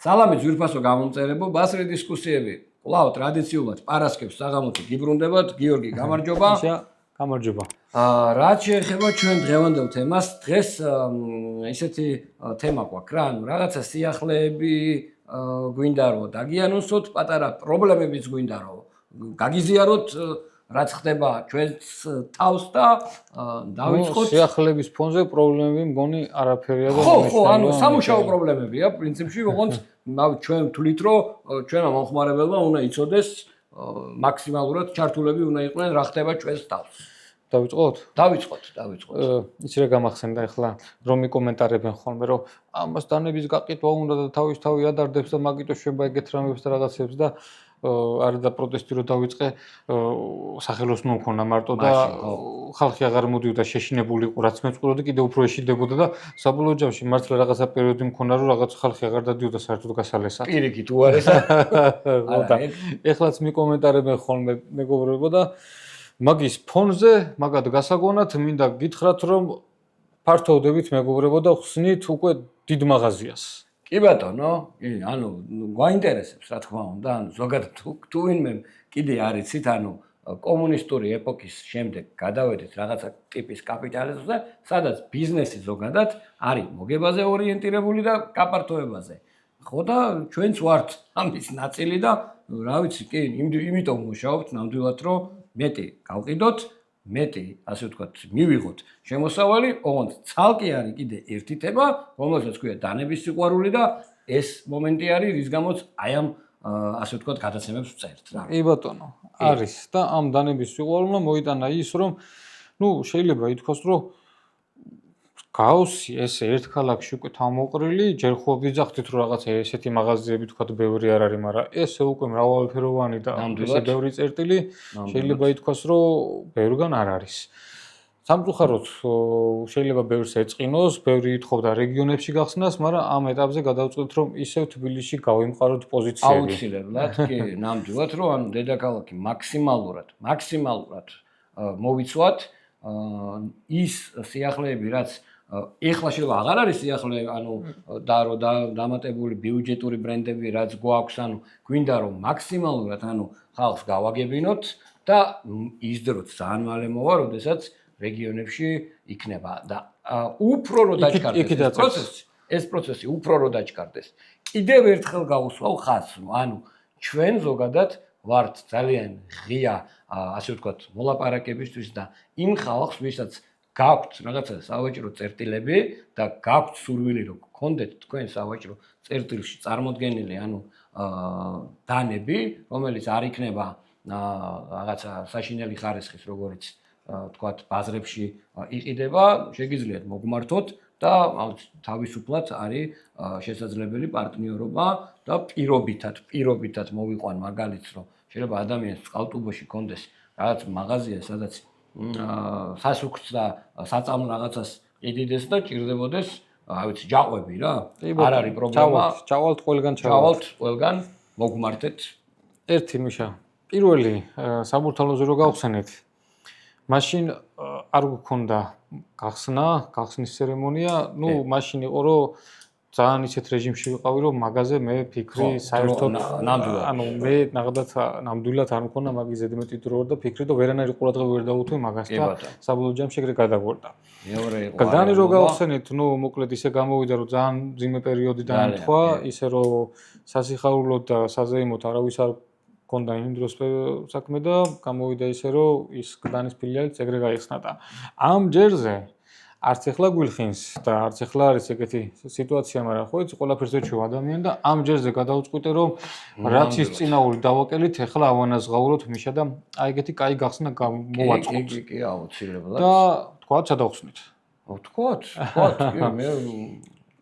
სალამი ძვირფასო გამომწერებო, ბასრი დისკუსიები. კვლავ ტრადიციულად პარასკევს საღამოთი გიბრუნდებათ. გიორგი, გამარჯობა. გამარჯობა. რაც შეეხება ჩვენ დღევანდელ თემას, დღეს ისეთი თემა გვაქვს რა, ანუ რაღაცა სიახლეები გვინდა რომ დაგიანონსოთ, პატარა პრობლემებიც გვინდა რომ გაგიზიაროთ, რაც ხდება ჩვენს თავს და დავიწყოთ სიახლეების ფონზე პრობლემები მგონი არაფერია და ხო, ანუ სამუშაო პრობლემებია პრინციპში, როგორც ჩვენ ვთვლით რომ ჩვენმა მომხმარებელმა უნდა იცოდეს მაქსიმალურად ჩართულები უნდა იყვნენ რა ხდება ჩვენს თავს. დავიწყოთ? დავიწყოთ. იცი რა გამახსენდა ახლა რომ მიკომენტარებენ ხოლმე რომ ამას დანების გაყიდვა უნდა და თავისთავად ადარდებს და მაგიტო შვება ეგეთ რამებს და რაღაცებს და არა და პროტესტი რო დავიწყე სახელოსნო მქონა მარტო და ხალხი აღარ მოდიოდა შეშინებული იყო რაც მეწყუროდი კიდე უფრო ეშინდებოდა და საბოლოო ჯამში მართლა რაღაცა პერიოდი მქონა რომ რაღაც ხალხი აღარ დადიოდა საერთოდ გასალესად. პირიქით უარესა. და ეხლაც მიკომენტარებენ ხოლმე მეგობრებო და მაგის ფონზე მაგად გასაგონად მინდა გითხრათ რომ ფართოვდებით მეგობრებო და ხსნით უკვე დიდ მაღაზიას. კი ბატონო, ანუ გვაინტერესებს რა თქმა უნდა, ანუ ზოგადად თუ ვინმე კიდე არ იცით, ანუ კომუნისტური ეპოქის შემდეგ გადავედით რაღაცა ტიპის კაპიტალიზმზე, სადაც ბიზნესი ზოგადად არის მოგებაზე ორიენტირებული და გაპართოებაზე. ხო და ჩვენც ვართ ამის ნაწილი და რა ვიცი, კი, იმიტომ მუშაობთ ნამდვილად რომ მეტი გავყიდოთ, მეტი, ასე ვთქვათ, მივიღოთ შემოსავალი, ოღონდ ცალკე არის კიდე ერთი თემა, რომელსაც ქვია დანების სიყვარული და ეს მომენტი არის, რის გამოც აი ამ ასე ვთქვათ, გადაცემებს ვწერთ რა. კი ბატონო, არის და ამ დანების სიყვარულმა მოიტანა ის, რომ შეიძლება ითქვას, რომ გაოსი ესე ერთ ქალაქში უკვე თავმოყრილი, ჯერ ხო ვიძახდით რომ რაღაცა ესეთი მაღაზიები თქვათ ბევრი არ არის, მაგრამ ესე უკვე მრავალფეროვანი და ესე ბევრი წერტილი შეიძლება ითქვას რომ ბევრგან არ არის. სამწუხაროდ შეიძლება ბევრს ეწყინოს, ბევრი ითხოვდა რეგიონებში გახსნას, მაგრამ ამ ეტაპზე გადავწყვეტთ რომ ისევ თბილისში გავიმყაროთ პოზიციები. აუცილებლად, კი, ნამდვილად რომ ანუ დედაქალაქი მაქსიმალურად მოვიცვათ ის სიახლეები, რაც ეხლა შეიძლება აღარ არის სიახლე, ანუ დამატებული ბიუჯეტური ბრენდები, რაც გვაქვს, ანუ გვინდა რომ მაქსიმალურად ანუ ხალხს გავაგებინოთ და ის დროც ძალიან მალე მოვა, როდესაც რეგიონებში იქნება და უფრო რო დაჩქარდეს ეს პროცესი უფრო რო დაჩქარდეს. კიდევ ერთხელ გავუსვავ ხაზს, ანუ ჩვენ ზოგადად ვართ ძალიან ღია, ასე ვთქვათ, მოლაპარაკებისთვის და იმ ხალხს, ვისაც გაქვთ რაღაცა სავაჭრო წერტილები და გაქვთ სურვილი რომ გქონდეთ თქვენ სავაჭრო წერტილში წარმოდგენილი ანუ დანები, რომელიც არ იქნება რაღაცა საშინელი ხარისხის, როგორც თქვათ, ბაზრებში იყიდება, შეგიძლიათ მოგმართოთ და თავისუფლად არის შესაძლებელი პარტნიორობა და პირობითად მოვიყვან მაგალითს, რომ შეიძლება ადამიანს წყალტუბოში კონდეს რაღაც მაღაზია, სადაც სასუქს და საწამლ რაღაცას ყიდიდეს და ჭირდებოდეს, რა ვიცი, ჯაყვები რა. არ არის პრობლემა. ჩავალთ ყველგან მოგმართეთ. ერთი მიშა. პირველი საბურთალოზე რო გავხსენეთ. მაშინ არ გქონდა გახსნის ცერემონია, მაშინ იყო რომ ძალიან ისეთ რეჟიმში ვიყავი რომ მაგაზე მე ფიქრი საერთოდ მე ნამდვილად არ მქონა მაგის ზედმეტი დრო და ფიქრი და ვერანაირი ყურადღება ვერ დავუთმე მაგას და საბოლოო ჯამში ეგრე გადაგვერდა. მეორე იყო. გადანი რო გავხსენეთ, მოკლედ ისე გამოვიდა რომ ძალიან მძიმე პერიოდი დაემთხვა, ისე რომ სასიხარულოდ და საზეიმოდ არავის არ მქონდა იმ დროს საქმე და გამოვიდა ისე რომ ის გდანის ფილიალიც ეგრე გაიხსნა და ამ ჯერზე არც ახლა გვილხინს და არც ახლა არის ეგეთი სიტუაცია, მაგრამ ხო იცი ყველაფერს ეჩვევა ადამიანი და ამ ჯერზე გადავწყვიტე რომ რაც ის წინაური დავაკელით, ახლა ავანაზღაუროთ მიშა და აი ეგეთი კაი გახსნა მოვაწყოთ. კი, აუცილებლად. და თქვათ სადავხსნით. თქვათ, მე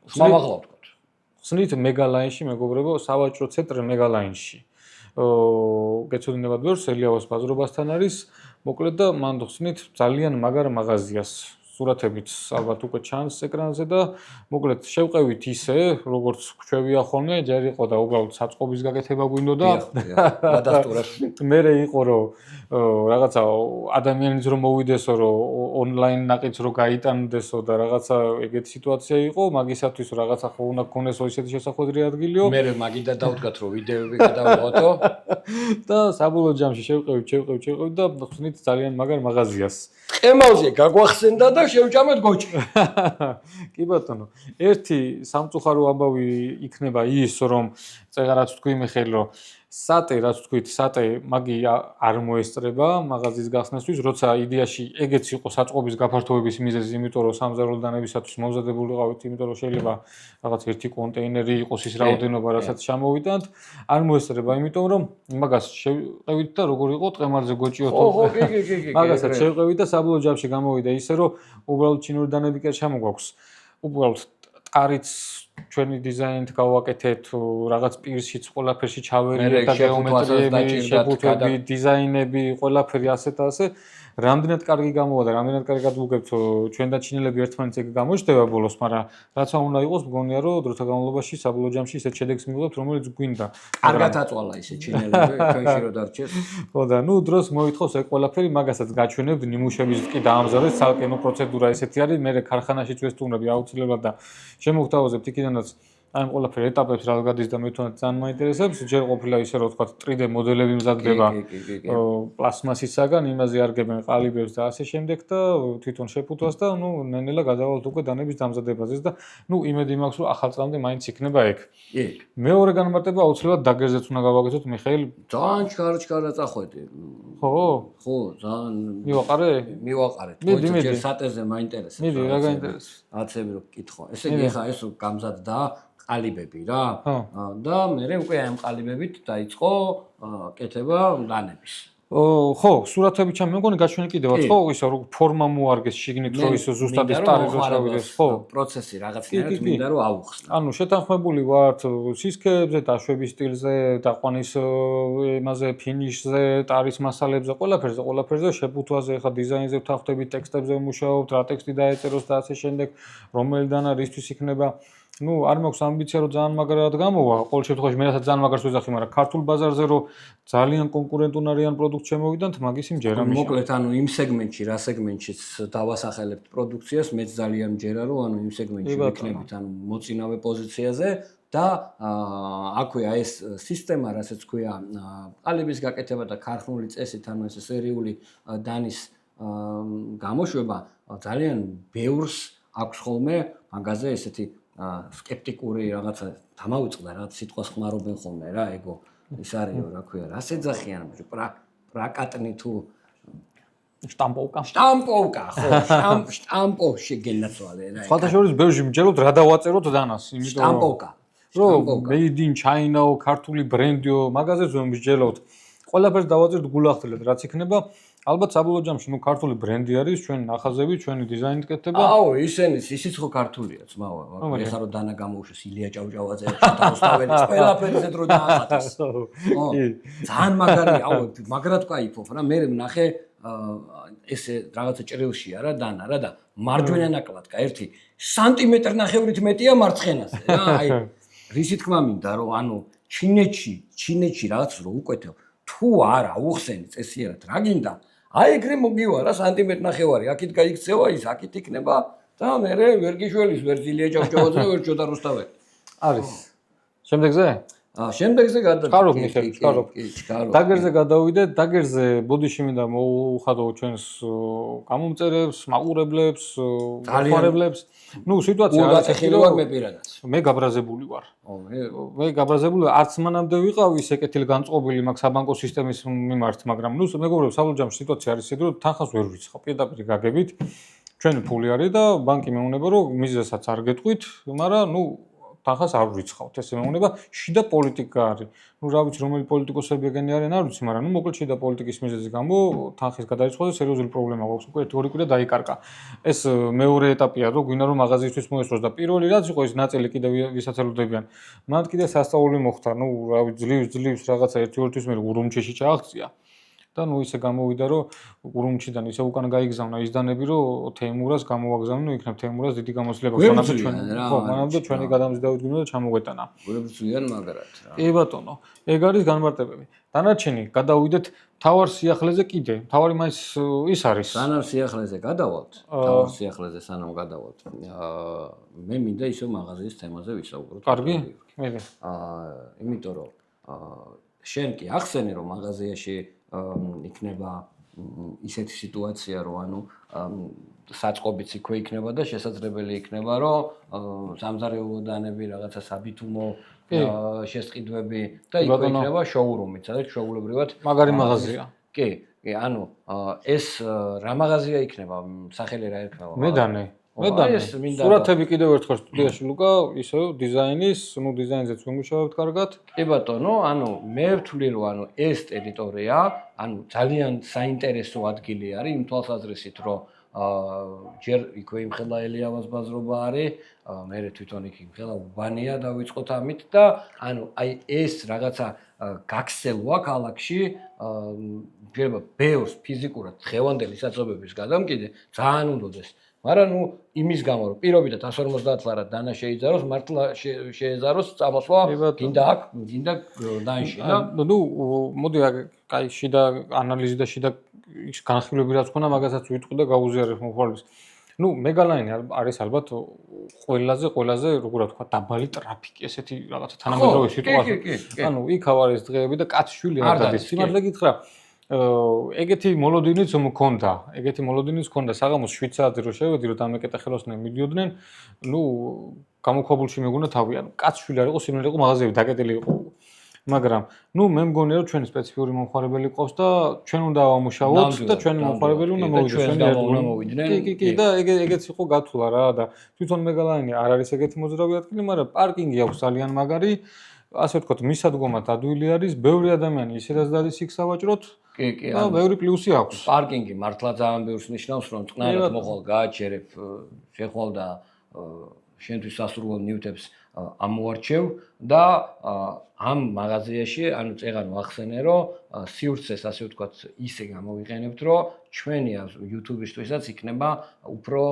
ხმამაღლა ვთქვათ. ხსნით მეგალაინში, მეგობრებო, სავაჭრო ცენტრი მეგალაინში. გეცოდინებათ ბევრს, ელიავას ბაზრობასთან არის, მოკლედ და მან ხსნით ძალიან მაგარ მაღაზიას. სურათებიც ალბათ უკვე ჩანს ეკრანზე და მოკლედ შევყევით ისე, როგორც გვჩვევია ხოლმე, ჯერ იყო და უბრალოდ საწყობის გაკეთება გვინდოდა. გადასტურებს. მერე იყო რომ რაღაცა ადამიანიც რომ მოვიდესო, რომ ონლაინ ნაყიდს რომ გაიტანდესო და რაღაცა ეგეთი სიტუაცია იყო, მაგისათვის რაღაცა ხო უნდა გქონესო ისეთი შესახვედრი ადგილიო. მერე მაგიდა დავდგათ რომ ვიდეოები გადავიღოთო და საბოლოო ჯამში შევყევით და ხსნით ძალიან მაგარ მაღაზიას. ყემალზე გაგვახსენდა და შევჭამეთ გოჭი. კი ბატონო, ერთი სამწუხარო ამბავი იქნება ის, რომ წეღარაც თქვი მიხეილ, რომ სატე, რაც თქვით, სატე მაგი არ მოესწრება მაღაზიის გახსნასთვის, როცა იდეაში ეგეც იყო საწყობის გაფართოების მიზეზი, იმიტომ რომ სამზარეულო დანებისათვის მომზადებული ყავით, იმიტომ რომ შეიძლება რაღაც ერთი კონტეინერი იყოს ის რაოდენობა, რასაც ჩამოვიტანთ, არ მოესწრება, იმიტომ რომ მაგას შევყევით და როგორ იყო ტყემარზე გოჭიოთ. ხო, კი. მაგასაც შევყევით და საბოლოო ჯამში გამოვიდა ისე, რომ უბრალოდ ჩინური დანები კი არ ჩამოგვაქვს. უბრალოდ ტყარიც ჩვენი დიზაინით გავაკეთეთ, რაღაც პირშიც ყველაფერში ჩავერიეთ და გეომეტრიები, შეფუთვები, დიზაინები, ყველაფერი ასეთ და ასე. რამდენად კარგი გამოვიდა, რამდენად კარგად ვუგებთ ჩვენ და ჩინელები ერთმანეთს ეგ გამოჩნდება ბოლოს, მაგრამ რაც უნდა იყოს, მგონია რომ დროთა განმავლობაში საბოლოო ჯამში ისეთ შედეგს მივიღებთ, რომელიც გვინდა. კარგად აწვალა ისე ჩინელები, ჩვენში რო დარჩეს. ხო და ნუ დროს მოითხოვს ეგ ყველაფერი, მაგასაც გაჩვენებთ, ნიმუშების კი დაამზადეთ, სალკენო პროცედურა ესეთი არის, მე ქარხანაშიც ვესტუმრები აუცილებლად და შემოგთავაზებთ იქიდანაც აი ამ ყველაფერ ეტაპებს რა გადის და მე თვითონ ძალიან მაინტერესებს. ჯერ ყოფილა ისე რომ თქვა 3D მოდელები მზადდება პლასმასისაგან, იმაზე არგებენ ყალიბებს და ასე შემდეგ და თვითონ შეფუთვას და ნუ ნენელა გადავალთ უკვე დანების დამზადებაზეც და ნუ იმედი მაქვს რომ ახალ წლამდე მაინც იქნება ეგ. კი. მეორე განმარტება აუცილებლად დაგერზეც უნდა გავაკეთოთ მიხეილ. ძალიან ჩქარა წახვედი. ხო, ძალიან მივაყარე. მოიცა ჯერ სატეზე მაინტერესებს. მიდი რა გაინტერესებს? აცები რო გკითხო. ესე იგი ხა ეს გამზადდა ყალიბები რა და მე უკვე ამ ყალიბებით დაიწყო კეთება დანების. ხო, სურათები ჩემ მეგონი გაჩვენი კიდევაც ხო, ისე რომ ფორმა მოარგეს შიგნით რო ისე ზუსტად ეს ტარი რო ჩავიდეს, ხო, პროცესი რაღაცნაირად მინდა რომ აუხსნა. ანუ შეთანხმებული ვართ სისქეებზე, დაშვების სტილზე, დაყვანის იმაზე, ფინიშზე, ტარის მასალებზე, ყველაფერზე, შეფუთვაზე, ხა დიზაინზე ვთანხმდებით, ტექსტებზე ვმუშაობთ, რა ტექსტი დაეწეროს და ასე შემდეგ, რომელი დანა რისთვის იქნება. ნუ არ მაქვს ამბიცია რომ ძალიან მაგრად გამოვა. ყოველ შემთხვევაში მე რასაც ძალიან მაგრს ვეძახი, მაგრამ ქართულ ბაზარზე რომ ძალიან კონკურენტუნარიან პროდუქტს შემოვიდანთ, მაგის იმჯერა მიშა. მოკლედ, ანუ იმ სეგმენტში, რა სეგმენტშიც დავასახელებთ პროდუქციას, მეც ძალიან მჯერა რომ ანუ იმ სეგმენტში ვიქნებით, ანუ მოწინავე პოზიციაზე და აქვე აი ეს სისტემა, რასაც ქვია, ყალიბის გაკეთება და ქარხნული წესით, ანუ ეს სერიული დანის გამოშვება ძალიან ბევრს აქვს ხოლმე მაგაზე ესეთი სკეპტიკური რაღაცა დამავიწყდა რაღაც სიტყვას ხმარობენ ხოლმე რა ეგო ის არისო რა ქვია რას ეძახიან პრაკატნი თუ შტამპოვკა ხო შტამპოვში გელაცვალე რა სხვათა შორის ბევრში მჯეროთ რა დავაწეროთ დანას იმიტომ შტამპოვკა რომ made in China-ო ქართული ბრენდიო მაგაზეც რომ მსჯელოთ ყველაფერს დავაწერთ გულახდილად რაც იქნება ალბათ საბოლოო ჯამში ნუ ქართული ბრენდი არის ჩვენ ახაზები ჩვენი დიზაინით კეთდება აუ ისიც ხო ქართულია ძმაო ეხლა რომ დანა გამოუშვეს ილია ჭავჭავაძე შტავსტაველის ყველაფერი ზედ რო დაახატეს ხო ძალიან მაგარია აუ მაგრად кайფობ რა მე ვნახე ესე რაღაცა ჭრილშია რა დანა რა და მარჯვენა ნაკლადკა 1 სანტიმეტრი ნახევრით მეტია მარცხენაზე რა აი რისი თქმა მინდა რომ ანუ ჩინეთში რაღაც რო უკვეთო თუ არა უხსენი წესიერად რა გინდა აი ეგრე მოგივარა სანტიმეტრი ნახევარი აქეთ გაიქცევა ის აქეთ იქნება და მე ვერ გიშველის ვერ ილია ჭავჭავაძე ვერ ჯოდა რუსთაველი არის შემდეგზე შემდეგზე ჩქარობ მიხეილ ჩქარობ დაგერზე გადავიდეთ დაგერზე ბოდიში მინდა მოუხადო ჩვენს გამომწერებს მაყურებლებს ხარებლებს ნუ სიტუაცია არის ახლა ვარ მე პირადად მე გაბრაზებული ვარ მე გაბრაზებული არც მანამდე ვიყავი ისე კეთილგანწყობილი მაგ საბანკო სისტემის მიმართ მაგრამ ნუ მეგობრებო საბოლოო ჯამში სიტუაცია არის ისე რომ თანხას ვერ ვიცხავ პირდაპირ გაგებით ჩვენი ფული არის და ბანკი მეუბნება რომ მიზეზსაც არ გეტყვით მაგრამ ნუ თანხას არ ვიცხავთ ესე მეუბნება შიდა პოლიტიკა არის ნუ რა ვიცი რომელი პოლიტიკოსები ეგენი არიან არ ვიცი მაგრამ ნუ მოკლედ შიდა პოლიტიკის მიზეზის გამო თანხის გადარიცხვა სერიოზული პრობლემა გვაქვს უკვე 2 კვირა დაიკარგა ეს მეორე ეტაპია რომ გვინდა რომ მაღაზიისთვის მოესწროს და პირველი რაც იყო ის ნაწილი კიდევ ვისაც ელოდებიან მანდ კიდე სასწაული მოხდა ნუ რა ვიცი ძლივს რაღაცა 1-2 თვის მე ურუმჩიში ჩააღწია და ნუ ისე გამოვიდა რომ ურუმჩიდან ისე უკან გაიგზავნა ის დანები რომ თეიმურას გამოვაგზავნო იქნებ თეიმურას დიდი გამოცდილება მანამდე ჩვენი გადამზიდავით გინდა და ჩამოგვეტანა გვერდზვიან მაგრად რა კი ბატონო ეგ არის განმარტებები დანარჩენი გადავიდეთ თავარ სიახლეზე კიდე თავარი მაინც ის არის სანამ სიახლეზე გადავალთ თავარ სიახლეზე სანამ გადავალთ მე მინდა ისო მაღაზიის თემაზე ვისაუბროთ კარგი მე იმიტომ რომ შენ კი ახსენე რომ მაღაზიაში იქნება ისეთი სიტუაცია რომ ანუ საწყობიც იქვე იქნება და შესაძლებელი იქნება რომ სამზარეულო დანები რაღაცა საბითუმო შესყიდვები და იქვე იქნება შოურუმიც სადაც შოულებრივად მაგარი მაღაზია კი ანუ ეს რა მაღაზია იქნება სახელი რა იქნება მედანე სურათები კიდევ ერთხელ სტუდიაში ლუკა ისე დიზაინის ნუ დიზაინზეც ვიმუშავებთ კარგად კი ბატონო ანუ მე ვთვლი რომ ანუ ეს ტერიტორია ანუ ძალიან საინტერესო ადგილი არის იმ თვალსაზრისით რომ ჯერ იქვე იმხელა ელიავას ბაზრობა არის მე თვითონ იქ იმხელა უბანია დავიწყოთ ამით და ანუ აი ეს რაღაცა გაქცევა ქალაქში შეიძლება ბევრს ფიზიკურად დღევანდელი საცობების გადამკიდე ძალიან უნდოდეს მაგრამ ნუ იმის გამო რომ პირობითად 150 ლარა დანა შეიძაროს მართლა შეეზაროს წამოსვლა გინდა აქ გინდა დაიში და ნუ მოდი აი შიდა ანალიზი და შიდა განხილვები რაც ქონა მაგასაც ვიტყვი და გაუზიარებ მოხვალეს ნუ მეგალაინი არის ალბათ ყველაზე როგორ ვთქვა დაბალი ტრაფიკი ესეთი რაღაცა თანამედროვე სიტუაცია ანუ იქ არის დღეები და კაცშვილი არ დადის სიმართლე გითხრა ეგეთი მოლოდინიც მქონდა საღამოს 7 საათზე რო შევედი რომ დამეკეტა ხელოსნები მიდიოდნენ ნუ გამოქვაბულში მეგონა თავი ანუ კაცშვილი არ იყო სიმართლე იყო მაღაზიები დაკეტილი იყო მაგრამ ნუ მე მგონია რომ ჩვენი სპეციფიური მომხმარებელი ყავს და ჩვენ უნდა ავამუშავოთ და ჩვენი მომხმარებელი უნდა მოვიდეს კი და ეგეც იყო გათვლა რა და თვითონ მეგალაინი არ არის ეგეთი მოძრავი ადგილი მაგრამ პარკინგი აქვს ძალიან მაგარი ასე ვთქვათ მისადგომად ადვილი არის ბევრი ადამიანი ისედაც დადის იქ სავაჭროთ კი და ბევრი პლუსი აქვს პარკინგი მართლა ძალიან ბევრს ნიშნავს რომ წყნარად მოხვალ გააჩერებ შეხვალ და შენთვის სასურველ ნივთებს ამოარჩევ და ამ მაღაზიაში ანუ წეღან ვახსენე რომ სივრცეს ასე ვთქვათ ისე გამოვიყენებთ რომ ჩვენი YouTube-ისთვისაც იქნება უფრო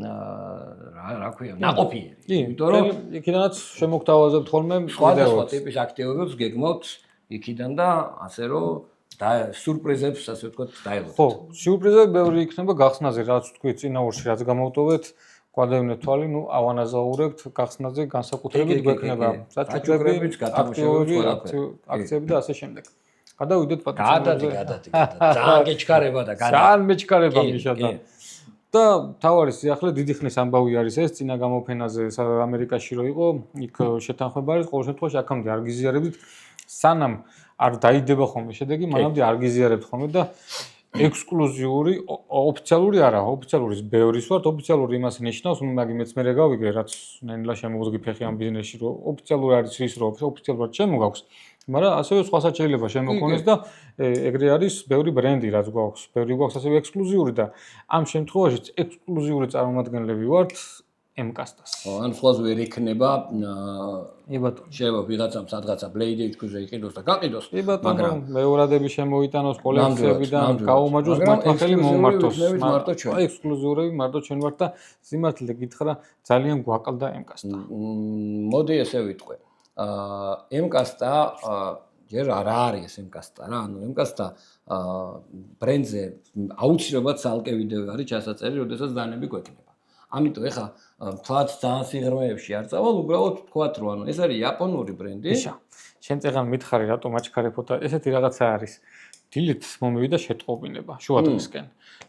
რა ქვია ნაყოფიერი იმიტომ რომ იქიდანაც შემოგთავაზებთ ხოლმე სხვადასხვა ტიპის აქტივობებს გეგმავთ იქიდან და ასე რომ და სურპრიზებს ასე ვთქვათ დაელოდეთ ხო სურპრიზები ბევრი იქნება გახსნაზე რაც თქვი წინაურში რაც გამოვტოვეთ გვადევნეთ თვალი, ნუ ავანაზაურებთ გახსნაზე განსაკუთრებით გვექნება საჩუქრებიც, აქციები და ასე შემდეგ. გადავიდეთ პატრონაჟზე. გადი. ძალიან გეჩქარება და ძალიან მეჩქარება მიშადა. და თავარი სიახლე დიდი ხნის ამბავი არის ეს წინა გამოფენაზე ამერიკაში რო იყო, იქ შეთანხმება არის ყოველ შემთხვევაში აქამდე არ გიზიარებდით. სანამ არ დაიდება ხოლმე შედეგი, მანამდე არ გიზიარებთ ხოლმე და ექსკლუზიური ოფიციალური არა, ოფიციალურის ბევრის ვართ, ოფიციალური იმას ნიშნავს, ნუ მაგიმეც მე გავიგე, რაც ნელა შემოგვიდგი ფეხი ამ ბიზნესში, რომ ოფიციალური არის ის, რომ ოფიციალურად შემოგაქვს, მაგრამ ასევე სხვასაც შეიძლება შემოგქონდეს და ეგრე არის ბევრი ბრენდი, რაც გვაქვს, ბევრი გვაქვს ასევე ექსკლუზიური და ამ შემთხვევაშიც ექსკლუზიური წარმომადგენლები ვართ MCAST-ას. ან სხვას ვერ იქნება შეიძლება ვიღაცამ სადღაცა Blade Edge-ზე იყიდოს და გაყიდოს, მაგრამ მეორადები შემოიტანოს კოლექციებიდან, გაუმაჯოს მართლა ხელი მომმართოს. ექსკლუზიურები მარტო ჩვენ ვართ და სიმართლე გითხრა ძალიან გვაკლდა MCAST-ა. მოდი ესე ვიტყვე. MCAST-ა ჯერ არა არის ეს MCAST-ა რა, ანუ MCAST-ა ბრენდზე აუცილებლად ცალკე ვიდეო არის ჩასაწერი, როდესაც დანები გვექნება. ამიტომ ეხა თქვათ ძალიან სიღრმეებში არ წავალ, უბრალოდ თქვათ რომ ანუ ეს არის იაპონური ბრენდი. შენ წეღან მითხარი რატომ აჩქარებო და ესეთი რაღაცა არის. დილით მომივიდა შეტყობინება შუადღისკენ.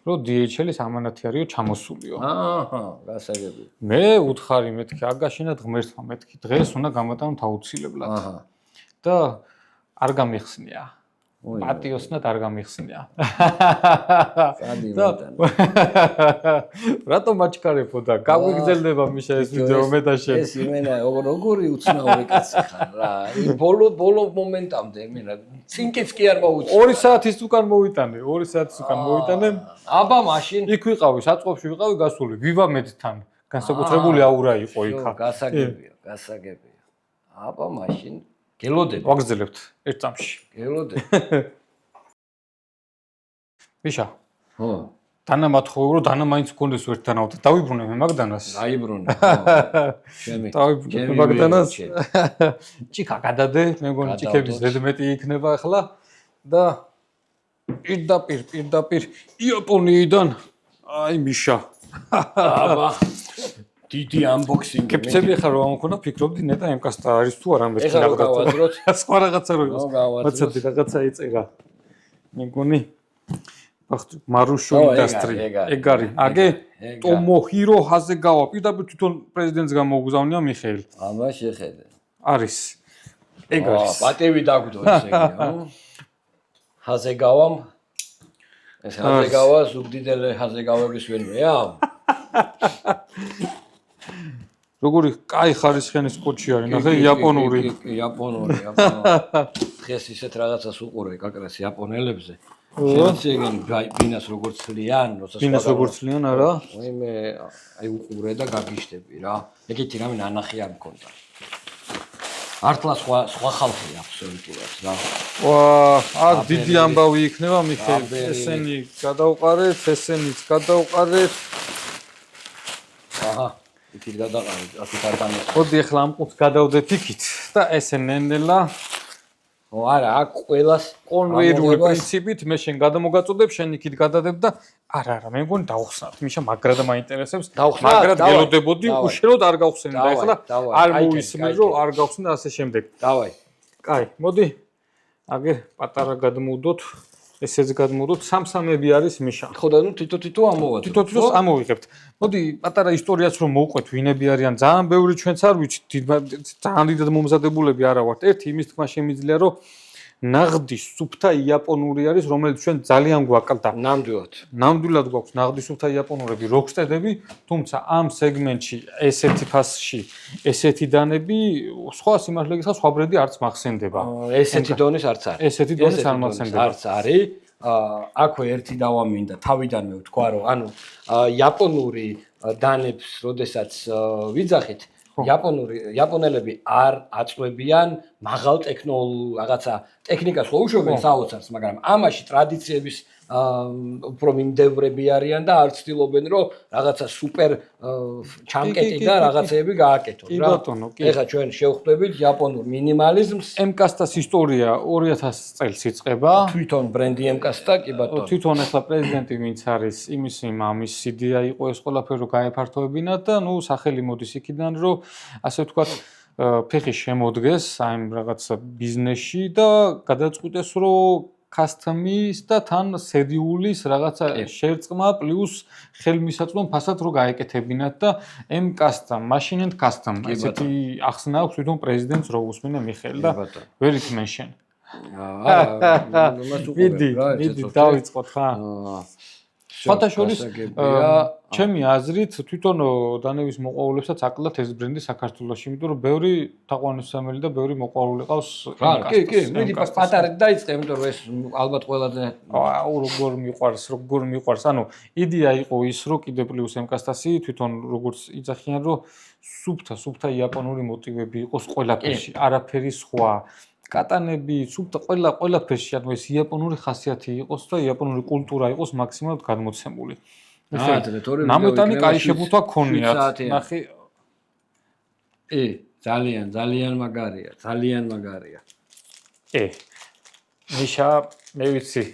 რომ DHL-ის ამანათი არისო ჩამოსულიო. გასაგებია. მე უთხარი მეთქი აგაშენად ღმერთმა მეთქი დღეს უნდა გამატანოთ აუცილებლად. და არ გამიხსნია. პატიოსნად არ გამიხსნია. რატომ აჩქარებო და გაგვიგზელდება მიშა ეს ვიდეო მე და შენ. ეს იმენა როგორი უცნაური კაცი ხარ რა. ბოლო მომენტამდე იმენა წინკიც კი არ მოუწია. 2 საათის უკან მოვიტანე, 2 საათის უკან მოვიტანე. აბა მაშინ იქ ვიყავი, საწყობში ვიყავი გასული ვივა მედთან. განსაკუთრებული აურა იყო იქა. გასაგებია. აბა მაშინ გელოდები. ვაგრძელებთ ერთ წამში. გელოდები. ვიშა. ხო. დანა მათხოვრო რომ დანა მაინც გქონდეს ერთდანავ და დავიბრუნე მე მაგდანას. დაიბრუნე. ჩემი. დავიბრუნე მაგდანას. ჭიქა გადადე, მე მგონი ჭიქების ზედმეტი იქნება ახლა და პირდაპირ იაპონიიდან აი მიშა. აბა. დიდი unboxing. კეფცები ახლა რომ ამქონა ფიქრობდი ნეტა ემკასტა არის თუ არა მე ეხლა რა გავაძროთ? სხვა რაღაცა რო იყოს. მოცადი რაღაცა იწერა. მე მგონი მარუშო ინდუსტრი. ეგ არის. აგე ტომოჰირო ჰაზეგავა პირდაპირ თვითონ პრეზიდენტს გამოგზავნია მიხეილ. აბა შეხედე. არის. ეგ არის. პატევი დაგდო ესე იგი, ხო? ჰაზეგავამ ეს ჰაზეგავა ზუგდიდელი ჰაზეგავების ვენია? როგორი კაი ხარისხენის კოჩი არის, ნახე იაპონური. იაპონური, აბა. დღეს ისეთ რაღაცას უყურე კაკრას იაპონელებზე. შეიძლება ბინას როგორც ცლიან, როცა ბინას როგორც ცლიან, არა? მე აი უყურე და გაგიშტები რა. ეგეთი რამე ნანახი არ მქონდა. ართლა სხვა ხალხია აბსოლუტურად რა. აქ დიდი ამბავი იქნება მიხეილ. ესენი გადაუყარეთ, ესენიც გადაუყარეთ. აჰა, იქით გადაყარეთ, აქეთ არ დამეწა. მოდი ახლა ამ ყუთს გადავდეთ იქით და ესე ნენელა ო არა, აქ ყველას კონვეიერული პრინციპით მე შენ გადამოგაწოდებ, შენ იქით გადადებ და არა, მე მგონი დავხსნათ. მიშა მაგრად მაინტერესებს. მაგრად გელოდებოდი, უშუალოდ არ გავხსენე და ახლა არ მოვისმენ რომ არ გავხსნე ასე შემდეგ. დავაი. კაი, მოდი. აგერ პატარა გადმოვდოთ. ესეც გადმოვდოთ. სამსამები არის მიშა. ხო და ნუ თითო ამოვაძოთ. თითო ამოვიღებთ. მოდი პატარა ისტორიაც რომ მოვყვეთ, ვინები არიან. ძალიან ბევრი ჩვენც არ ვიცით, ძალიან დიდად მომზადებულები არა ვართ. ერთი იმის თქმა შემიძლია რომ ნაღდის სუფთა იაპონური არის, რომელიც ჩვენ ძალიან გვაკლდა. ნამდვილად გვაქვს ნაღდის სუფთა იაპონურები, როკსტედები, თუმცა ამ სეგმენტში ესეთი ფასში, ესეთი დანები, სხვა სიმართლე გითხრათ, სხვა ბრენდი არც მახსენდება. ესეთი დონის არც არის. ესეთი დონის არ მახსენდება. არც არის. აქვე ერთი დავამინდა, თავიდანვე ვთქვა, რომ ანუ იაპონური დანებს, როდესაც ვიძახით, იაპონელები არ აწვევიან მაღალ ტექნოლოგიურ რაღაცა ტექნიკას ხო უშვებენ საოცარს, მაგრამ ამაში ტრადიციების უფრო მიმდევრები არიან და არ ცდილობენ რომ რაღაცა სუპერ ჩამკეტი და რაღაცეები გააკეთონ რა. ეხლა ჩვენ შევხვდებით იაპონურ მინიმალიზმს. ემკასტას ისტორია 2000 წელს იწყება. თვითონ ბრენდი ემკასტა, კი ბატონო. თვითონ ახლა პრეზიდენტი ვინც არის, იმისი მამის იდეა იყო ეს ყველაფერი რომ გაეფართოებინათ და ნუ სახელი მოდის იქიდან რომ ასე ვთქვათ ფეხი შემოდგეს აი რაღაცა ბიზნესში და გადაწყვიტეს რომ custom-ის და თან სედიულის რაღაცა შერწყმა პლუს ხელმისაწვდომ ფასად რო გაეკეთებინათ და ემკასტა machine and custom ესეთი ახსნა აქვს თვითონ პრეზიდენტს რო უსმინე მიხეილ და ვერ ითმენ შენ. მიდი დავიწყოთ ხა. ფათაშორის ჩემი აზრით თვითონ დანების მოყვარულებსაც აკლდათ ეს ბრენდი საქართველოში, იმიტომ რომ ბევრი თაყვანისმცემელი და ბევრი მოყვარული ყავს. კი, მიდი პატარეთ დაიწყე, იმიტომ რომ ეს ალბათ ყველაზე როგორ მიყვარს. ანუ იდეა იყო ის, რომ კიდე პლუს ემკასტასი თვითონ როგორც იძახიან, რომ სუფთა იაპონური მოტივები იყოს ყველაფერში, არაფერი სხვა. კატანები, სუფთა ყველაფერში, ანუ ეს იაპონური ხასიათი იყოს და იაპონური კულტურა იყოს მაქსიმალურად გადმოცემული. ნამეტანი კაი შებუთვა ქონიათ. ნახე. ძალიან მაგარია. მიშა, მე ვიცი.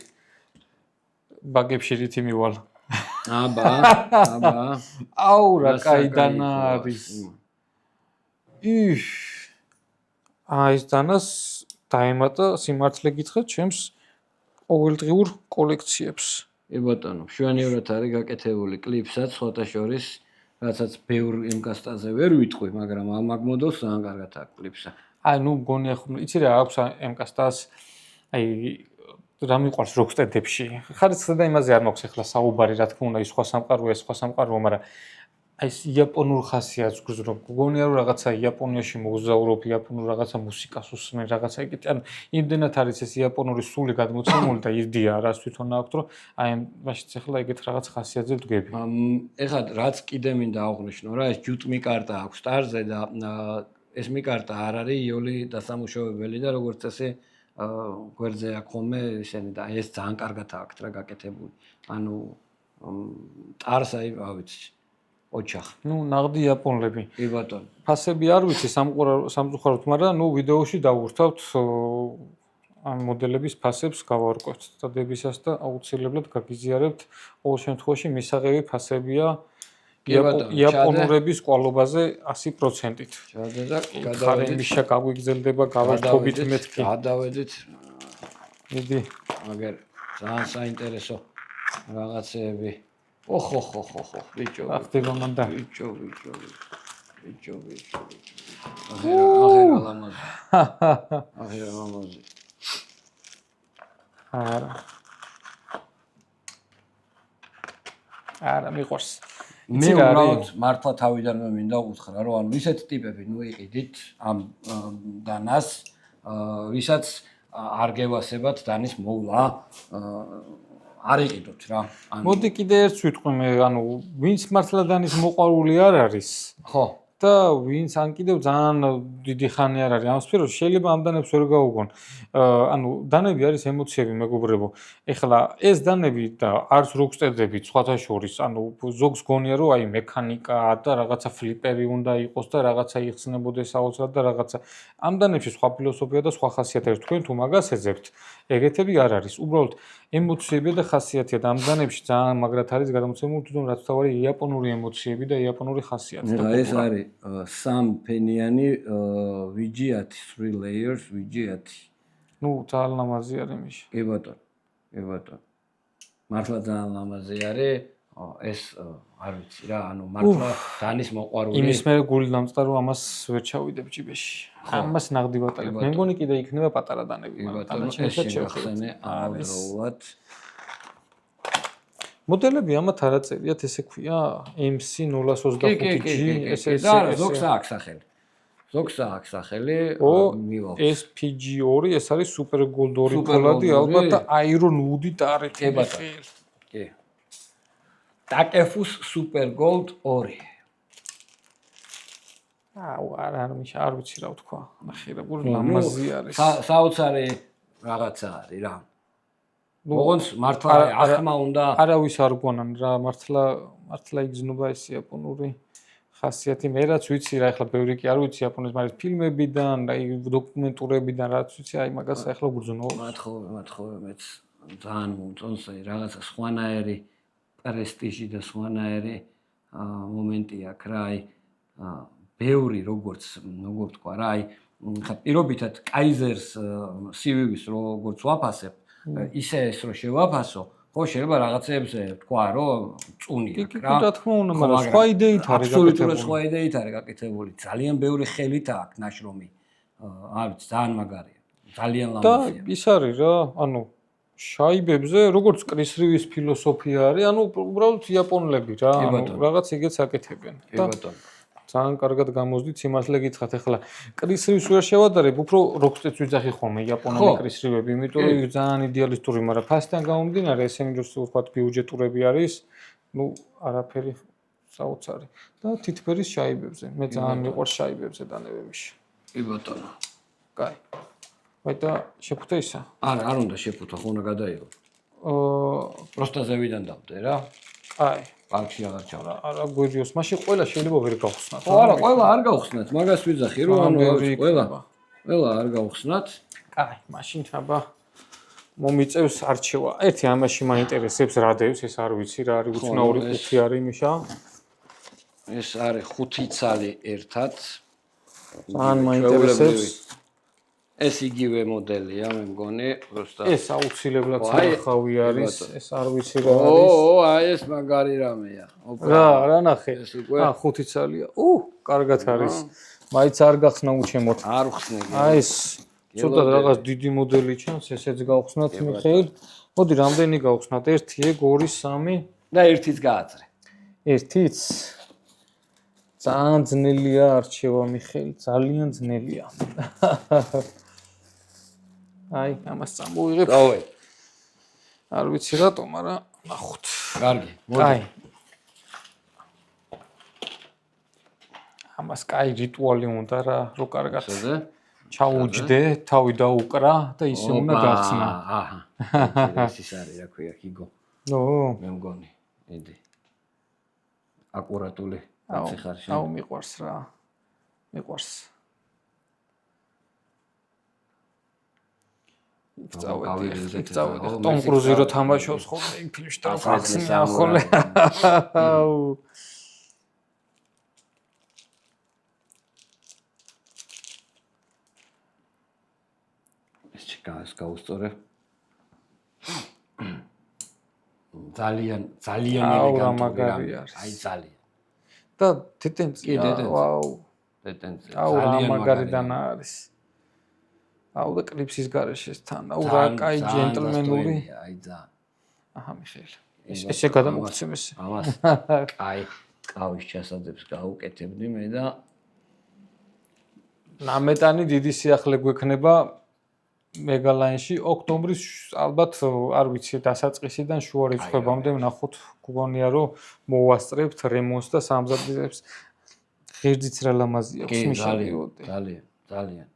ბაგებში რითი მივალ. აბა. აუ რა კაიდან არის. ეს დანას დაემატა სიმართლე გითხრათ ჩემს ყოველდღიურ კოლექციებს. ბატონო, მშვენივრად არის გაკეთებული კლიპსაც, სხვათა შორის, რაცაც ბევრ ემკასტაზე ვერ ვიტყვი, მაგრამ ამ მოდელს ძალიან კარგად აქვს კლიპსა. ნუ მგონია ხო, იცი რა აქვს ემკასტას, რა მიყვარს როკსტედებში. ხარისხზე და იმაზე არ მაქვს ახლა საუბარი, რა თქმა უნდა, ის სხვა სამყაროა, მაგრამ ეს იაპონურ ხასიათს გძნობ. გგონია რომ რაღაცა იაპონიაში მოგზაურობ, იაპონურ რაღაცა მუსიკას უსმენ, რაღაცა იგივე. ანუ იმდენად არის ეს იაპონური სული გადმოცემული და იდეა რას თვითონ აქვს, რომ აი მაშინ ახლა ეგეთ რაღაც ხასიათზე ვდგები. ეხლა რაც კიდე მინდა აღვნიშნო რა, ეს ჯუტმი კარტა აქვს სტარზე და ეს მიკარტა არ არის იოლი დასამუშავებელი და როგორც წესი გვერდზე აქ ხოლმე ისინი და ეს ძალიან კარგად აქვს რა გაკეთებული. ანუ ტარს აი ვიცი ოჩახ. ნუ ნაღდი იაპონლები. კი ბატონო. ფასები არ ვიცი სამწუხაროდ, მაგრამ ნუ ვიდეოში დავურთავთ ამ მოდელების ფასებს გავარკვევთ დადებისას და აუცილებლად გაგიზიარებთ. ყოველ შემთხვევაში მისაღები ფასებია იაპონურების ყვალობაზე 100%-ით. ჩადე და გადავედით. გაგვიგზელდება გავერთობით მეთქი. გადავედით. მიდი. აგერ ძალიან საინტერესო რაღაცეები. ოხ ბიჭო. ახდება მანდა. ბიჭო. აღერა ლამაზი. აღერა ლამაზი. არა მიყვარს. მე უბრალოდ მართლა თავიდანვე მინდა უთხრა რომ ანუ ისეთ ტიპები ნუ იყიდით ამ დანას ვისაც არ გევასებათ დანის მოვლა არ იყიდოთ რა. მოდი კიდე ერთს ვიტყვი მე ანუ ვინც მართლა დანის მოყვარული არ არის ხო და ვინც ან კიდევ ძალიან დიდი ხანი არ არის ამ სფეროში შეიძლება ამ დანებს ვერ გაუგონ ანუ დანები არის ემოციები მეგობრებო ეხლა ეს დანები და არც როკსტერები სხვათა შორის ანუ ზოგს გონია რომ აი მექანიკა და რაღაცა ფლიპერი უნდა იყოს და რაღაცა იხსნებოდეს აუცილებლად და რაღაცა ამ დანებში სხვა ფილოსოფია და სხვა ხასიათია თქვენ თუ მაგას ეძებთ ეგეთები არ არის უბრალოდ ემოციები და ხასიათია და ამ დანებში ძალიან მაგრად არის გადამოცემული თვითონ რაც თავარი იაპონური ემოციები და იაპონური ხასიათი და ეს არის სამფენიანი VG10 3 layers VG10 ნუ ძალიან ლამაზი არის მიშა კი ბატონო მართლა ძალიან ლამაზი არის ეს არ ვიცი რა ანუ მართლა დანის მოყვარული იმის მე გული დამწყდა რომ ამას ვერ ჩავიდებ ჭიბეში ამას ნაღდი ვატარებ მე მგონი კიდე იქნება პატარა დანები მაგრამ ეს შეხსენე ამავდროულად მოდელები ამათ არ აწერიათ ესე ქვია MC025G ესე ზოგს აქვს სახელი ზოგს აქვს სახელი მილოქ SPG2 ეს არის სუპერ გოლდ 2 ფოლადი ალბათ და აირონ უდი ტარეთი კი ტაკეფუს სუპერ გოლდ 2 არა მიშა არ ვიცი რა ვთქვა ნახე რა გული ლამაზი არის საოცარი რაღაცა არის რა მოგონს მართლა ახმა უნდა არავის არ გონან რა მართლა იგზნობა ეს იაპონური ხასიათი მე რაც ვიცი რა ეხლა ბევრი კი არ ვიცი იაპონიის მაგრამ ფილმებიდან და დოკუმენტურებიდან რაც ვიცი აი მაგას ეხლა გძნო მათხოვე მეც ძალიან მომწონს აი რაღაცა სხვანაირი პრესტიჟი და სხვანაირი მომენტი აქვს რა აი ბევრი როგორც თქვა რა აი ხა პირობითად კაიზერს CVV-ს როგორც ვაფასებ ისე ეს რო შევაფასო ხო შეიძლება რაღაცეებზე თქვა რომ წუნია რა კი თქმა უნდა მაგრამ სხვა იდეით არის აბსოლუტურად სხვა იდეით არის გაკეთებული ძალიან ბევრი ხელით აქვს ნაშრომი არ ვიცი ძალიან მაგარია ძალიან ლამაზია და ის არის რა ანუ შაიბებზე როგორც კრის რივის ფილოსოფია არის ანუ უბრალოდ იაპონლები რა ანუ რაღაც იგეც აკეთებენ კი ბატონო ძალიან კარგად გამოსდით სიმართლე გითხრათ ეხლა კრის რივს ვერ შევადარებ უფრო როკსტერს ვიძახი ხოლმე იაპონური კრის რივები იმიტომ რომ ძალიან იდეალისტური მაგრამ ფასთან გამომდინარე ესენი როგორც ვთქვათ ბიუჯეტურები არის ნუ არაფერი საოცარი და თითფერის შაიბებზე მე ძალიან მიყვარს შაიბებზე დანებებში კი ბატონო კაი ვაი და შეფუთა ისა არ უნდა შეფუთო ხო უნდა გადაიღო პროსტა ზევიდან დავდე რა აი პარკში აღარ ჩავდა. არა გვერიოს, მაშინ ყველა შეიძლება ვერ გავხსნათ. ხო, არა, ყველა არ გავხსნათ, მაგას ვიძახი რომ ანუ ყველა არ გავხსნათ. კაი, მაშინ აბა მომიწევს არჩევა. ერთი ამაში მაინტერესებს რა დევს, ეს არ ვიცი რა არის, უცნაური ხუთი არის მიშა. ეს არის 5 ცალი ერთად. ძალიან მაინტერესებს. ეს იგივე მოდელია, მე მგონი, просто ეს აუცილებლად სახავი არის, ეს არ ვიცი რა არის. აი ეს მაგარი რამეა. რა ნახე. 5 ცალია. კარგად არის. მაიც არ გახსნა უჩემოთ. არ ხსნე. აი ეს ცოტა რაღაც დიდი მოდელი ჩანს, ესეც გავხსნათ მიხეილ. მოდი, რამდენი გავხსნათ? 1, 2, 3 და 1-იც გააწრე. 1-იც ძალიან ძნელია არჩევა მიხეილ, ძალიან ძნელია. აი, ამას წამოვიღებ. დავე. არ ვიცი რატომ, მაგრამ ნახოთ. კარგი, მოდი. აი. ამას კაი რიტუალი უნდა რა, რო კარგად. ესე? ჩაუჯდე, თავი დაუკრა და ისე უნდა გახსნა. აჰა. ეს ის არის, რა ქვია, ჰიგო. ნო, მე მგონი, იდი. აკურატული კაცი ხარ შენ. აუ მიყვარს რა. მიყვარს. წავედი. ტომ კრუზი რო თამაშობს ხოლმე იმ ფილმში და ხახსნია ხოლმე. აუ. ეს გაუსწორე. ძალიან ელეგანტური არის. აი ძალიან. და დეტენცია. ვაუ. დეტენცია. აუ რა მაგარიდან არის. აუ და კლიპსის გარეშე თან. აუ რა კაი ჯენტლმენური. აი ძალიან. აჰა მიხეილ. ესე გადამოგცემ ესე. ამას კაი კავის ჩასაძებს გაუკეთებდი მე და ნამეტანი დიდი სიახლე გვექნება მეგალაინში ოქტომბრის ალბათ არ ვიცი დასაწყისიდან შუა რიცხვებამდე ვნახოთ გგონია რომ მოვასწრებთ რემონტს და სამზადისებს ღერძიც რა ლამაზი აქვს მიშალიოდე ძალიან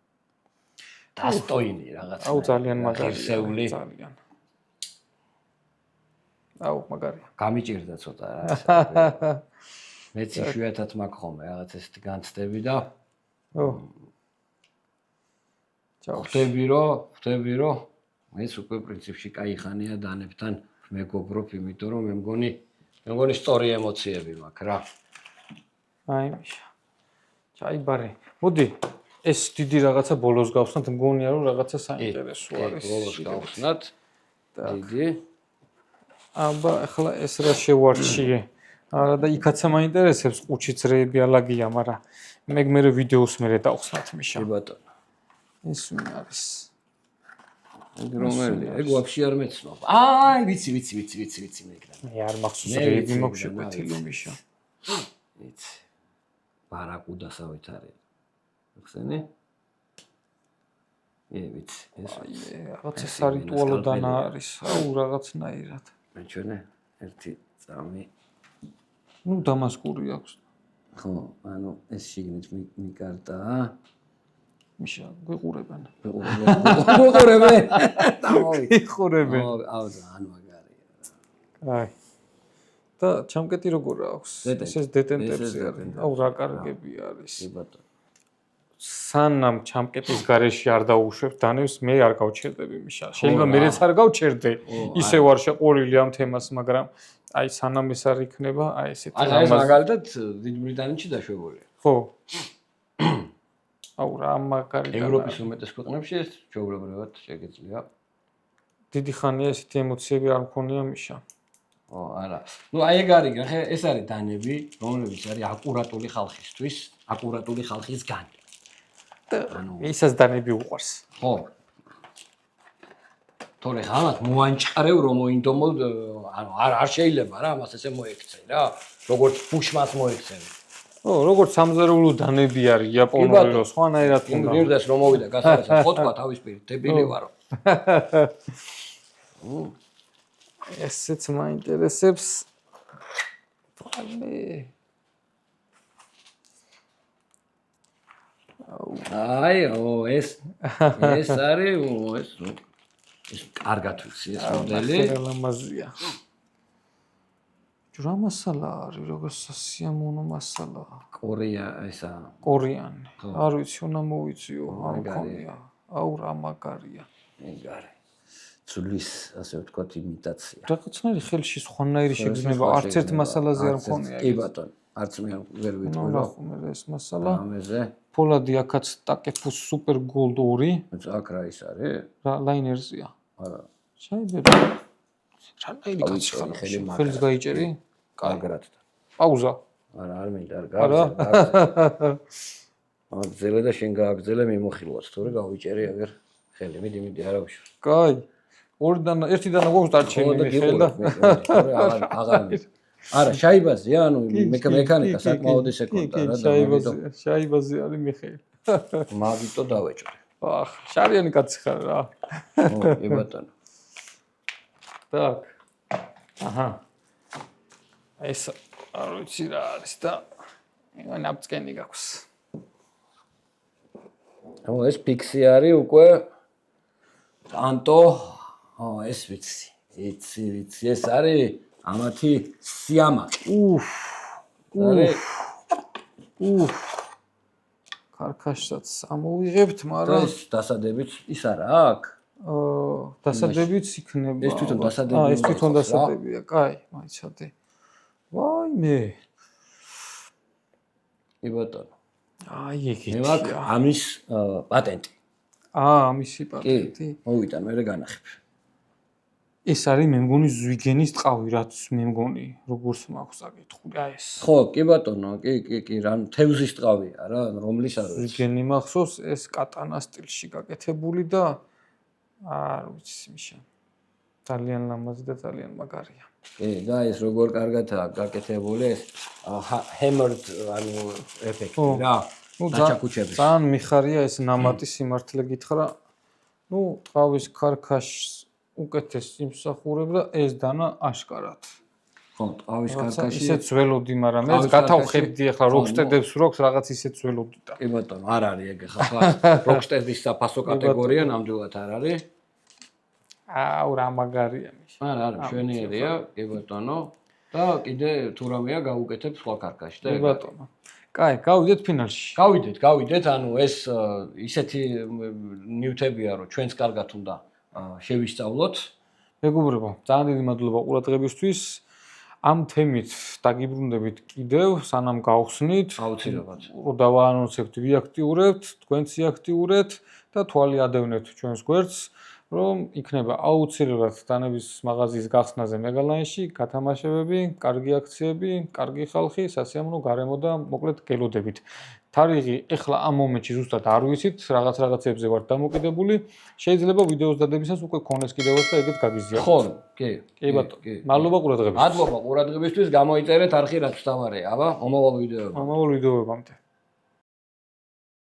დასტოინი რაღაცა აუ ძალიან მაგარია ძალიან აუ მაგარია გამიჭირდა ცოტა რა მეც იშვიათად მაქვს ხოლმე რაღაც ესეთი განცდები და ხვდები რომ ეს უკვე პრინციპში კაი ხანია დანებთან მეგობრობ, იმიტომ რომ მე მგონი სწორი ემოციები მაქვს რა. აი მიშა. ჩაიბარე. მოდი ეს დიდი რაღაცა ბოლოს გავხსნათ, მგონია რომ რაღაცა საინტერესო არის. ბოლოს გავხსნათ. დიდი. აბა ახლა ეს რა შევარჩიე. არა და იქაცა მაინტერესებს ყუჩიც რეები ალაგია, მაგრამ მე ვიდეოს მერე დავხსნათ მიშა. კი ბატონო. ეს ვინ არის? რომელი? ეგ ვაფშე არ მეცნობ. აი, ვიცი მეკრა. მე არ მახსოვს რეები მაქვს შეკვეთილი მიშა. ვიცი. ბარაკუდასავით არის. ხსენი? ვიცი, ეს რაღაცა სარიტუალო დანა არის. აუ რაღაცნაირად. მე ჩვენე ერთი წამი. ნუ დამასკური აქვს. ხო, ანუ ეს შიგნით მიკარტა. მიშა, გვიყურებენ. გვიყურებენ. გვიყურებენ. აუ, ან მაგარია. აი. და ჩამკეტი როგორ აქვს? ეს დეტენტებში არის. აუ, რა კარგები არის. კი ბატონო. სანამ ჩამკეტის გარეშე არ დაუშვებ დანებს, მე არ გავჩერდები მიშა. შეიძლება მეც არ გავჩერდე. ისე ვარ შეყოლილი ამ თემას, მაგრამ აი სანამ ეს არ იქნება, აი ესეთი აი ეს მაგალითად დიდ ბრიტანეთში დაშვებულია. ხო. აუ რა მაგარი ევროპის უმეტეს ქვეყნებში ეს ჩვეულებრივად შეგეძლია. დიდი ხანია ესეთი ემოციები არ მქონია მიშა. ო, არა. ნუ აი ეგ არის, ხე ეს არის დანები, რომლებიც არის აკურატული ხალხისთვის, აკურატული ხალხისგან. ანუ ისაც დანები უყვარს. ხო. თორე ხალხ მოანჭყრევ რომ მოინდომო, ანუ არ შეიძლება რა, ამას ესე მოექცე რა. როგორც ფუშმას მოექცევი. ო, როგორც სამზარეულო დანები არის იაპონური რო სხვანაირად უნდა. გირდეს რომ მოვიდა გასაცა ფოტოა თავის პირით, დებილი ვარო. ესეც მაინტერესებს. ფალე. აი, ეს არის, ეს კარგად ვიცი ეს მოდელი. ლამაზია. რა მასალა არის, როგორ სასიამოვნო მასალაა. კორეა ესა. კორეანი. არ ვიცი, უნდა მოვიწიო, არ მქონია. აუ რა მაგარია. ეგარი. ცulis, ასე ვთქვათ, იმიტაცია. რაღაცნაირი ხელში სხვანაირი შეგრძნება, არც ერთ მასალაზე არ მქონია. კი ბატონო, არც მე ვერ ვიტყვი რა ხომ ეს მასალა. ამაზე. ფოლადი აქაც ტაკეფუს სუპერ გოლდ 2. აქ რა ის არის? რა ლაინერზია. არა. შეიძლება. რანაირი კაცი ხარ, ხელს გაიჭერი? კარგად. პაუზა. არა, არ მინდა, არ გავიგე. აგზელე და შენ გააგზელე მიმოხილვაც, თორე გავიჭერი აგერ ხელი, მიდი არა უშო. კაი. ორიდან ერთიდან გვაქვს დარჩენი ხელი და თორე აღარ მინდა. არა, შაიბაზია, ანუ მექანიკა საკმაოდ ისე კონტა რა და შაიბაზი არის მიხეილ. მაგიტო დავეჭრე. აჰ, შარიანი კაცი ხარ რა. ო, კი ბატონო. так. აჰა. ეს არ ვიცი რა არის და ნაპწკენი გაქვს. ეს ფიქსი არის უკვე ტანტო ეს ვიცი ეს არის ამათი სიამაყე ქარქაშსაც ამოვიღებთ, მაგრამ ეს დასადებიც ის არა აქ დასადებიც იქნება. ეს თვითონ დასადები ეს თვითონ დასადებია, კაი, მაიცადე. ვაიმე. კი ბატონო. აი ეგეთი. მე მაქვს ამის პატენტი. ამისი პატენტი. მოვიტან, მე განახებ. ეს არის მე მგონი ზვიგენის ტყავი, რაც მე მგონი, როგორც მაქვს საკითხული, აი ეს. ხო, კი ბატონო, კი, რა თევზის ტყავია რა, რომლის არ ვიცი. ზვიგენი მახსოვს, ეს კატანა სტილში გაკეთებული და არ ვიცი მიშა. ძალიან ლამაზი და ძალიან მაგარია. კი, და ეს როგორ კარგადაა გაკეთებული ეს hammered ანუ ეფექტი რა. დაჩაკუჩების. ძალიან მიხარია ეს ნამატი სიმართლე გითხრა. ნუ ტყავის ქარქაშს უკეთეს იმსახურებ და ეს დანა აშკარად. ხო, ტყავის ქარქაში ისეც ველოდი, მაგრამ ეს გათავხედი ახლა როკსტედებს როქს რაღაც ისეც ველოდი და. კი ბატონო, არ არის ეგ ახლა როკსტედის საფასო კატეგორია ნამდვილად არ არის. აუ რა მაგარია მიშა. არა, მშვენიერია, კი ბატონო. და კიდე თუ რამეა გავუკეთებ სხვა ქარქაში და კი ბატონო. კაი, გავიდეთ ფინალში. გავიდეთ, ანუ ეს ისეთი ნიუტებია, რომ ჩვენს კარგად უნდა შევისწავლოთ. მეგობრებო, ძალიან დიდი მადლობა ყურადღებისთვის. ამ თემით დაგიბრუნდებით კიდევ, სანამ გავხსნით. აუცილებლად. დავაანონსებთ, ვიაქტიურებთ, თქვენც იაქტიურეთ და თვალი ადევნეთ ჩვენს გვერდს, რომ იქნება აუცილებლად დანების მაღაზიის გახსნაზე მეგალაინში გათამაშებები, კარგი აქციები, კარგი ხალხი, სასიამოვნო გარემო და მოკლედ გელოდებით. თარიღი ეხლა ამ მომენტში ზუსტად არ ვიცით, რაღაცებზე ვართ დამოკიდებული. შეიძლება ვიდეოს დადებისას უკვე ქონდეს კიდევაც და ეგეთ გაგიზიაროთ. ხო, კი. კი ბატონო. მადლობა ყურადღებისთვის. მადლობა ყურადღებისთვის, გამოიწერეთ არხი რაც თავარია, აბა, მომავალ ვიდეოებში. მომავალ ვიდეოებამდე.